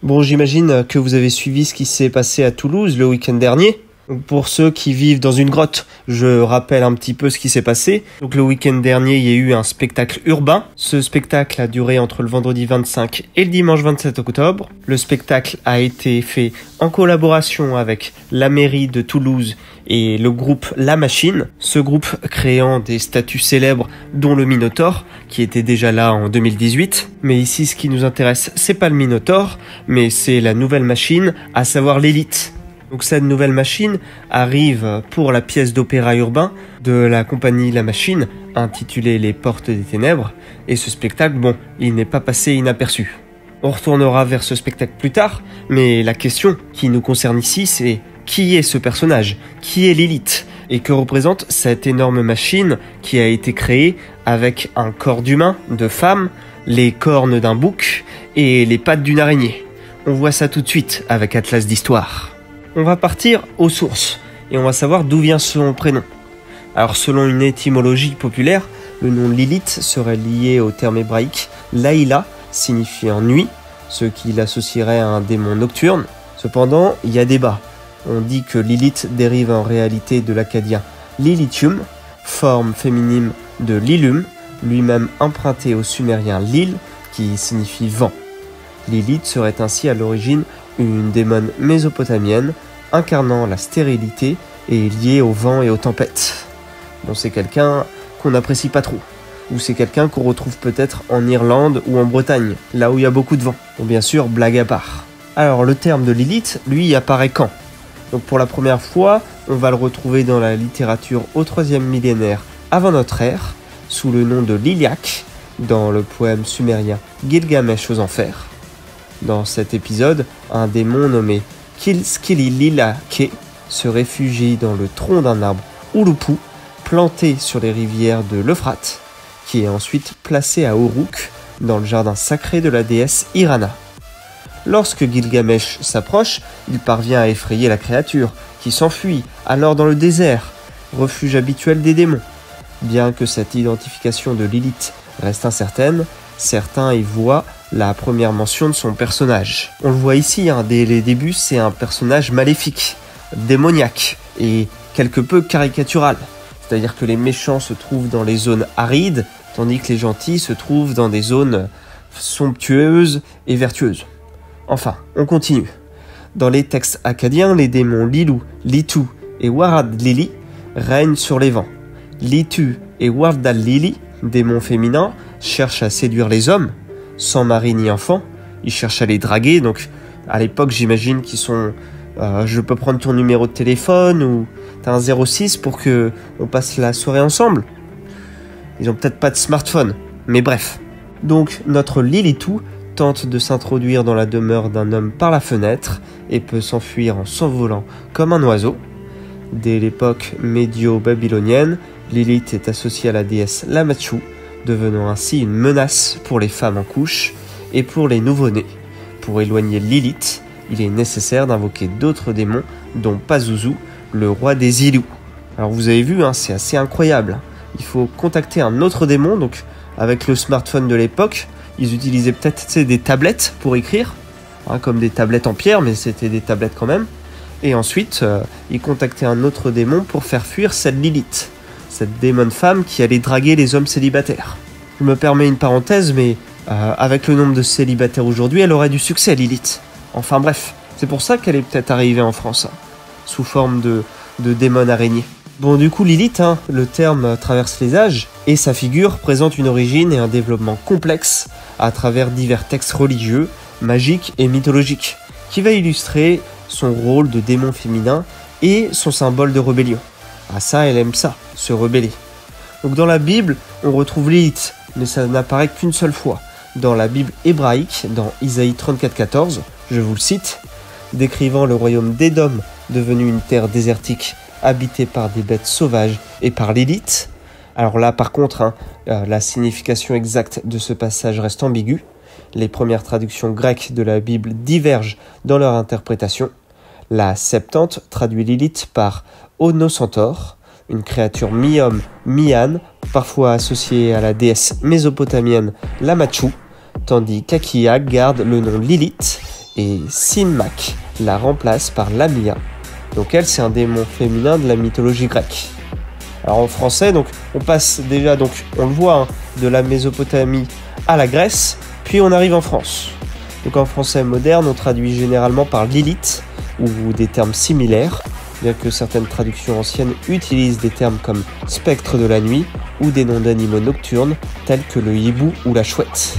Bon, j'imagine que vous avez suivi ce qui s'est passé à Toulouse le week-end dernier. Pour ceux qui vivent dans une grotte, je rappelle un petit peu ce qui s'est passé. Donc le week-end dernier, il y a eu un spectacle urbain. Ce spectacle a duré entre le vendredi 25 et le dimanche 27 octobre. Le spectacle a été fait en collaboration avec la mairie de Toulouse et le groupe La Machine. Ce groupe créant des statues célèbres dont le Minotaure, qui était déjà là en 2018. Mais ici, ce qui nous intéresse, c'est pas le Minotaure, mais c'est la nouvelle machine, à savoir l'Élite. Donc cette nouvelle machine arrive pour la pièce d'opéra urbain de la compagnie La Machine, intitulée Les Portes des Ténèbres, et ce spectacle, bon, il n'est pas passé inaperçu. On retournera vers ce spectacle plus tard, mais la question qui nous concerne ici, c'est qui est ce personnage? Qui est l'Élite? Et que représente cette énorme machine qui a été créée avec un corps d'humain, de femme, les cornes d'un bouc et les pattes d'une araignée? On voit ça tout de suite avec Atlas d'Histoire. On va partir aux sources et on va savoir d'où vient son prénom. Alors selon une étymologie populaire, le nom Lilith serait lié au terme hébraïque Laïla, signifiant nuit, ce qui l'associerait à un démon nocturne. Cependant, il y a débat. On dit que Lilith dérive en réalité de l'acadien Lilithium, forme féminine de Lilum, lui-même emprunté au sumérien Lil, qui signifie vent. Lilith serait ainsi à l'origine une démone mésopotamienne incarnant la stérilité et liée au vent et aux tempêtes. Bon, c'est quelqu'un qu'on n'apprécie pas trop. Ou c'est quelqu'un qu'on retrouve peut-être en Irlande ou en Bretagne, là où il y a beaucoup de vent. Bon, bien sûr, blague à part. Alors, le terme de Lilith, lui, apparaît quand? Donc, pour la première fois, on va le retrouver dans la littérature au 3e millénaire avant notre ère, sous le nom de Liliac, dans le poème sumérien Gilgamesh aux Enfers. Dans cet épisode, un démon nommé Kilskilililake se réfugie dans le tronc d'un arbre Ulupu, planté sur les rivières de l'Euphrate, qui est ensuite placé à Uruk, dans le jardin sacré de la déesse Irana. Lorsque Gilgamesh s'approche, il parvient à effrayer la créature, qui s'enfuit alors dans le désert, refuge habituel des démons. Bien que cette identification de Lilith reste incertaine, certains y voient la première mention de son personnage. On le voit ici, dès les débuts, c'est un personnage maléfique, démoniaque et quelque peu caricatural. C'est-à-dire que les méchants se trouvent dans les zones arides, tandis que les gentils se trouvent dans des zones somptueuses et vertueuses. Enfin, on continue. Dans les textes akkadiens, les démons Lilu, Litu et Warad Lili règnent sur les vents. Litu et Wardal Lili, démons féminins, cherchent à séduire les hommes, sans mari ni enfant. Ils cherchent à les draguer, donc à l'époque j'imagine qu'ils sont je peux prendre ton numéro de téléphone ou t'as un 06 pour que on passe la soirée ensemble. Ils ont peut-être pas de smartphone, mais bref. Donc notre Lilitu tente de s'introduire dans la demeure d'un homme par la fenêtre et peut s'enfuir en s'envolant comme un oiseau. Dès l'époque médio-babylonienne, Lilith est associée à la déesse Lamachu, devenant ainsi une menace pour les femmes en couche et pour les nouveau-nés. Pour éloigner Lilith, il est nécessaire d'invoquer d'autres démons, dont Pazuzu, le roi des Ilus. Alors vous avez vu, c'est assez incroyable. Il faut contacter un autre démon, donc avec le smartphone de l'époque, ils utilisaient peut-être des tablettes pour écrire, comme des tablettes en pierre, mais c'était des tablettes quand même. Et ensuite, ils contactaient un autre démon pour faire fuir cette Lilith, cette démon femme qui allait draguer les hommes célibataires. Je me permets une parenthèse, mais avec le nombre de célibataires aujourd'hui, elle aurait du succès, Lilith. Enfin bref, c'est pour ça qu'elle est peut-être arrivée en France, sous forme de démon araignée. Bon, du coup, Lilith, le terme traverse les âges, et sa figure présente une origine et un développement complexe à travers divers textes religieux, magiques et mythologiques, qui va illustrer son rôle de démon féminin et son symbole de rébellion. Ah ça, elle aime ça, se rebeller. Donc dans la Bible, on retrouve Lilith, mais ça n'apparaît qu'une seule fois. Dans la Bible hébraïque, dans Isaïe 34,14, je vous le cite, décrivant le royaume d'Édom, devenu une terre désertique, habitée par des bêtes sauvages et par Lilith. Alors là, par contre, la signification exacte de ce passage reste ambiguë. Les premières traductions grecques de la Bible divergent dans leur interprétation. La Septante traduit Lilith par Onocentaure, une créature mi-homme, mi-âne, parfois associée à la déesse mésopotamienne Lamachu, tandis qu'Akia garde le nom Lilith et Sinmac la remplace par Lamia. Donc elle, c'est un démon féminin de la mythologie grecque. Alors en français, donc on passe déjà, donc on le voit, de la Mésopotamie à la Grèce, puis on arrive en France. Donc en français moderne, on traduit généralement par Lilith ou des termes similaires, bien que certaines traductions anciennes utilisent des termes comme spectre de la nuit ou des noms d'animaux nocturnes tels que le hibou ou la chouette.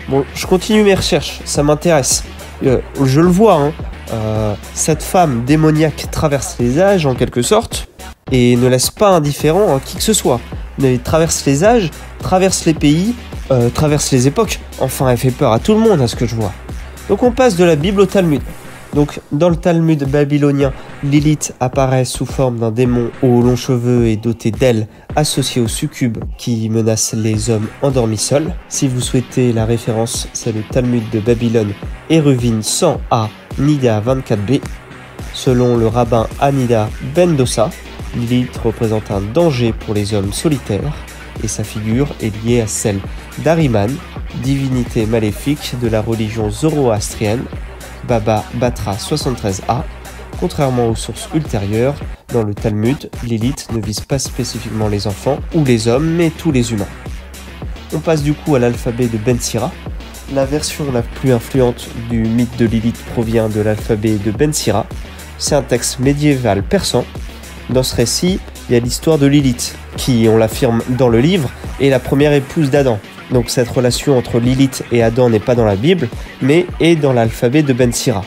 Bon, je continue mes recherches, ça m'intéresse. Je le vois, cette femme démoniaque traverse les âges en quelque sorte et ne laisse pas indifférent qui que ce soit. Elle traverse les âges, traverse les pays, traverse les époques. Enfin, elle fait peur à tout le monde à ce que je vois. Donc on passe de la Bible au Talmud. Donc dans le Talmud babylonien, Lilith apparaît sous forme d'un démon aux longs cheveux et doté d'ailes associées aux succubes qui menacent les hommes endormis seuls. Si vous souhaitez la référence, c'est le Talmud de Babylone, Eruvin 100a, Nida 24b. Selon le rabbin Anida Ben Dossa, Lilith représente un danger pour les hommes solitaires et sa figure est liée à celle d'Ahriman, divinité maléfique de la religion zoroastrienne, Baba Batra 73a. Contrairement aux sources ultérieures, dans le Talmud, Lilith ne vise pas spécifiquement les enfants ou les hommes, mais tous les humains. On passe du coup à l'alphabet de Ben Sira. La version la plus influente du mythe de Lilith provient de l'alphabet de Ben Sira. C'est un texte médiéval persan. Dans ce récit, il y a l'histoire de Lilith, qui, on l'affirme dans le livre, est la première épouse d'Adam. Donc cette relation entre Lilith et Adam n'est pas dans la Bible, mais est dans l'alphabet de Ben Sira.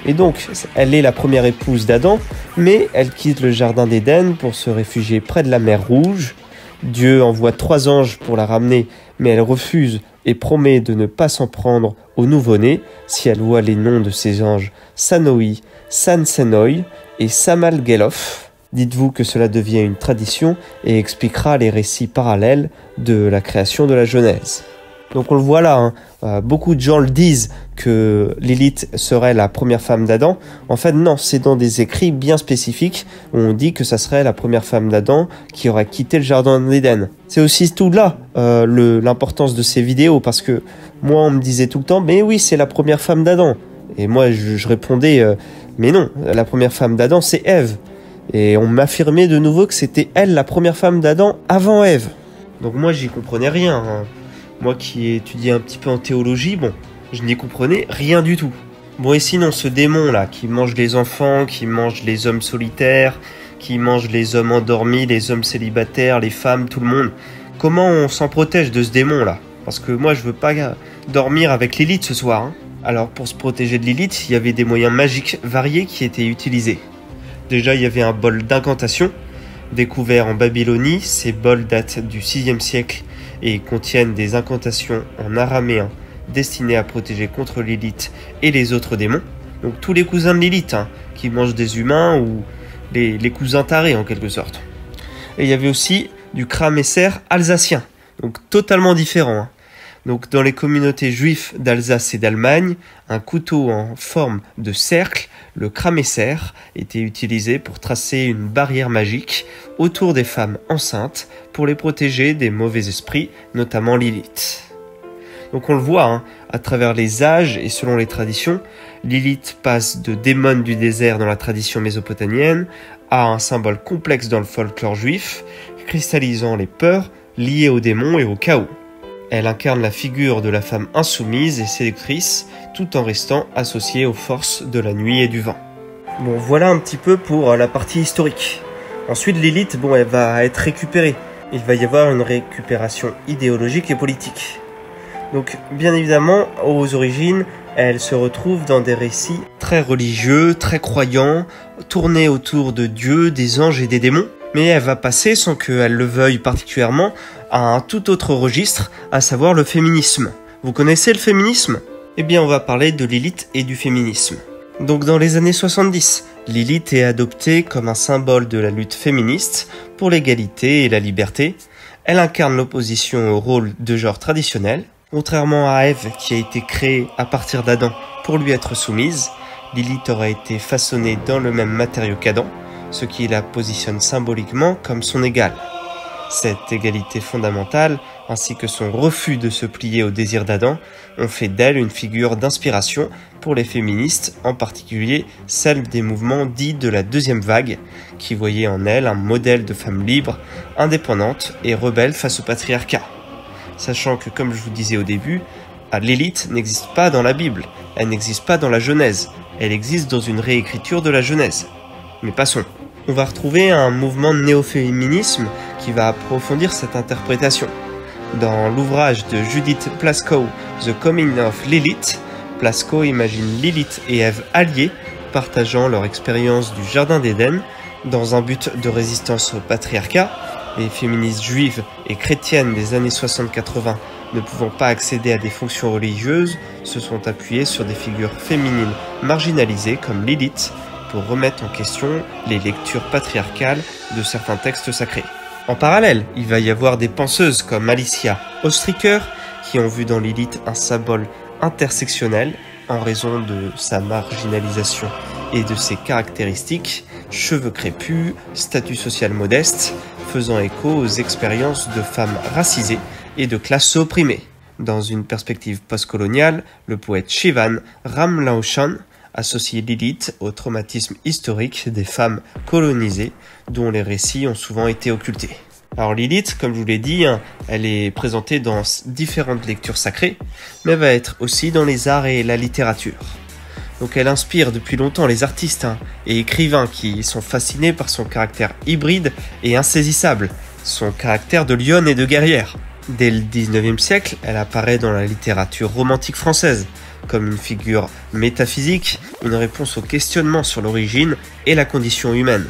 Et donc, elle est la première épouse d'Adam, mais elle quitte le jardin d'Éden pour se réfugier près de la mer Rouge. Dieu envoie 3 anges pour la ramener, mais elle refuse et promet de ne pas s'en prendre au nouveau-né si elle voit les noms de ces anges Sanoi, Sansenoi et Samalgelof. Dites-vous que cela devient une tradition et expliquera les récits parallèles de la création de la Genèse. Donc on le voit là, beaucoup de gens le disent que Lilith serait la première femme d'Adam. En fait non, c'est dans des écrits bien spécifiques où on dit que ça serait la première femme d'Adam qui aurait quitté le jardin d'Éden. C'est aussi tout là l'importance de ces vidéos, parce que moi on me disait tout le temps mais oui c'est la première femme d'Adam. Et moi je répondais mais non, la première femme d'Adam c'est Ève. Et on m'affirmait de nouveau que c'était elle la première femme d'Adam avant Ève. Donc moi j'y comprenais rien. Moi qui ai étudié un petit peu en théologie, bon, je n'y comprenais rien du tout. Bon et sinon ce démon là qui mange les enfants, qui mange les hommes solitaires, qui mange les hommes endormis, les hommes célibataires, les femmes, tout le monde, comment on s'en protège de ce démon là? Parce que moi je veux pas dormir avec Lilith ce soir. Alors pour se protéger de Lilith, il y avait des moyens magiques variés qui étaient utilisés. Déjà, il y avait un bol d'incantation, découvert en Babylonie. Ces bols datent du 6e siècle et contiennent des incantations en araméen destinées à protéger contre Lilith et les autres démons. Donc tous les cousins de Lilith, qui mangent des humains ou les cousins tarés en quelque sorte. Et il y avait aussi du cramesser alsacien, donc totalement différent. Donc dans les communautés juives d'Alsace et d'Allemagne, un couteau en forme de cercle, le cramesser, était utilisé pour tracer une barrière magique autour des femmes enceintes pour les protéger des mauvais esprits, notamment Lilith. Donc on le voit, à travers les âges et selon les traditions, Lilith passe de démon du désert dans la tradition mésopotamienne à un symbole complexe dans le folklore juif, cristallisant les peurs liées aux démons et au chaos. Elle incarne la figure de la femme insoumise et séductrice, tout en restant associée aux forces de la nuit et du vent. Bon, voilà un petit peu pour la partie historique. Ensuite, Lilith, elle va être récupérée. Il va y avoir une récupération idéologique et politique. Donc, bien évidemment, aux origines, elle se retrouve dans des récits très religieux, très croyants, tournés autour de Dieu, des anges et des démons. Mais elle va passer, sans qu'elle le veuille particulièrement, à un tout autre registre, à savoir le féminisme. Vous connaissez le féminisme? Eh bien, on va parler de Lilith et du féminisme. Donc, dans les années 70, Lilith est adoptée comme un symbole de la lutte féministe pour l'égalité et la liberté. Elle incarne l'opposition au rôle de genre traditionnel. Contrairement à Ève, qui a été créée à partir d'Adam pour lui être soumise, Lilith aurait été façonnée dans le même matériau qu'Adam, ce qui la positionne symboliquement comme son égale. Cette égalité fondamentale ainsi que son refus de se plier au désir d'Adam, ont fait d'elle une figure d'inspiration pour les féministes, en particulier celles des mouvements dits de la deuxième vague, qui voyaient en elle un modèle de femme libre, indépendante et rebelle face au patriarcat. Sachant que, comme je vous disais au début, Lilith n'existe pas dans la Bible, elle n'existe pas dans la Genèse, elle existe dans une réécriture de la Genèse. Mais passons. On va retrouver un mouvement de néo-féminisme qui va approfondir cette interprétation. Dans l'ouvrage de Judith Plaskow, The Coming of Lilith, Plaskow imagine Lilith et Ève alliées, partageant leur expérience du Jardin d'Éden, dans un but de résistance au patriarcat. Les féministes juives et chrétiennes des années 60-80 ne pouvant pas accéder à des fonctions religieuses, se sont appuyées sur des figures féminines marginalisées comme Lilith pour remettre en question les lectures patriarcales de certains textes sacrés. En parallèle, il va y avoir des penseuses comme Alicia Ostriker qui ont vu dans Lilith un symbole intersectionnel en raison de sa marginalisation et de ses caractéristiques, cheveux crépus, statut social modeste, faisant écho aux expériences de femmes racisées et de classes opprimées. Dans une perspective postcoloniale, le poète Shivan Ramlauchan associe Lilith au traumatisme historique des femmes colonisées dont les récits ont souvent été occultés. Alors Lilith, comme je vous l'ai dit, elle est présentée dans différentes lectures sacrées, mais va être aussi dans les arts et la littérature. Donc elle inspire depuis longtemps les artistes et écrivains qui sont fascinés par son caractère hybride et insaisissable, son caractère de lionne et de guerrière. Dès le 19e siècle, elle apparaît dans la littérature romantique française, comme une figure métaphysique, une réponse au questionnement sur l'origine et la condition humaine.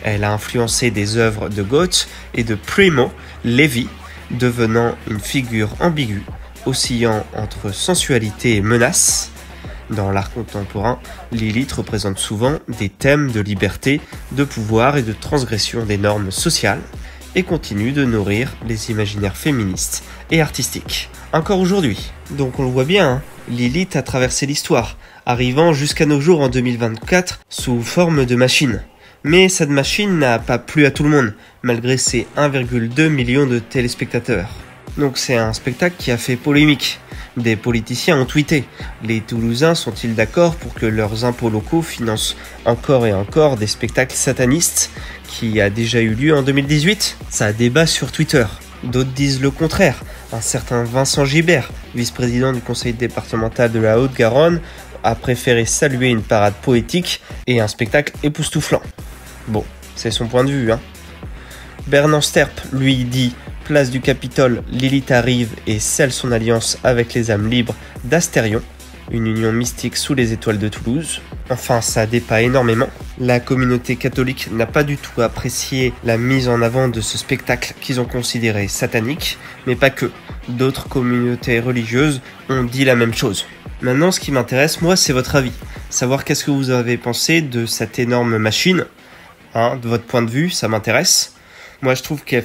Elle a influencé des œuvres de Goethe et de Primo Levi, devenant une figure ambiguë, oscillant entre sensualité et menace. Dans l'art contemporain, Lilith représente souvent des thèmes de liberté, de pouvoir et de transgression des normes sociales, et continue de nourrir les imaginaires féministes et artistiques. Encore aujourd'hui. Donc on le voit bien, Lilith a traversé l'histoire, arrivant jusqu'à nos jours en 2024 sous forme de machine. Mais cette machine n'a pas plu à tout le monde, malgré ses 1,2 million de téléspectateurs. Donc c'est un spectacle qui a fait polémique. Des politiciens ont tweeté. Les Toulousains sont-ils d'accord pour que leurs impôts locaux financent encore et encore des spectacles satanistes qui a déjà eu lieu en 2018 ? Ça a débat sur Twitter. D'autres disent le contraire. Un certain Vincent Gibert, vice-président du conseil départemental de la Haute-Garonne, a préféré saluer une parade poétique et un spectacle époustouflant. Bon, c'est son point de vue, Bernard Sterp, lui, dit « Place du Capitole, Lilith arrive et scelle son alliance avec les âmes libres d'Astérion, une union mystique sous les étoiles de Toulouse. » Enfin, ça dépasse énormément. La communauté catholique n'a pas du tout apprécié la mise en avant de ce spectacle qu'ils ont considéré satanique, mais pas que. D'autres communautés religieuses ont dit la même chose. Maintenant, ce qui m'intéresse, moi, c'est votre avis. Savoir qu'est-ce que vous avez pensé de cette énorme machine. De votre point de vue, ça m'intéresse. Moi, je trouve qu'elle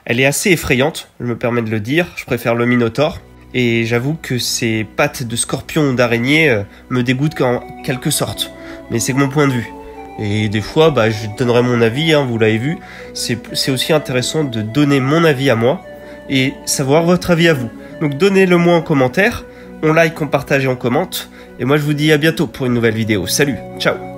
elle est assez effrayante, je me permets de le dire. Je préfère le Minotaure. Et j'avoue que ces pattes de scorpion ou d'araignée me dégoûtent en quelque sorte. Mais c'est que mon point de vue. Et des fois, je donnerai mon avis, vous l'avez vu. C'est aussi intéressant de donner mon avis à moi et savoir votre avis à vous. Donc donnez-le moi en commentaire. On like, on partage et on commente. Et moi je vous dis à bientôt pour une nouvelle vidéo. Salut, ciao!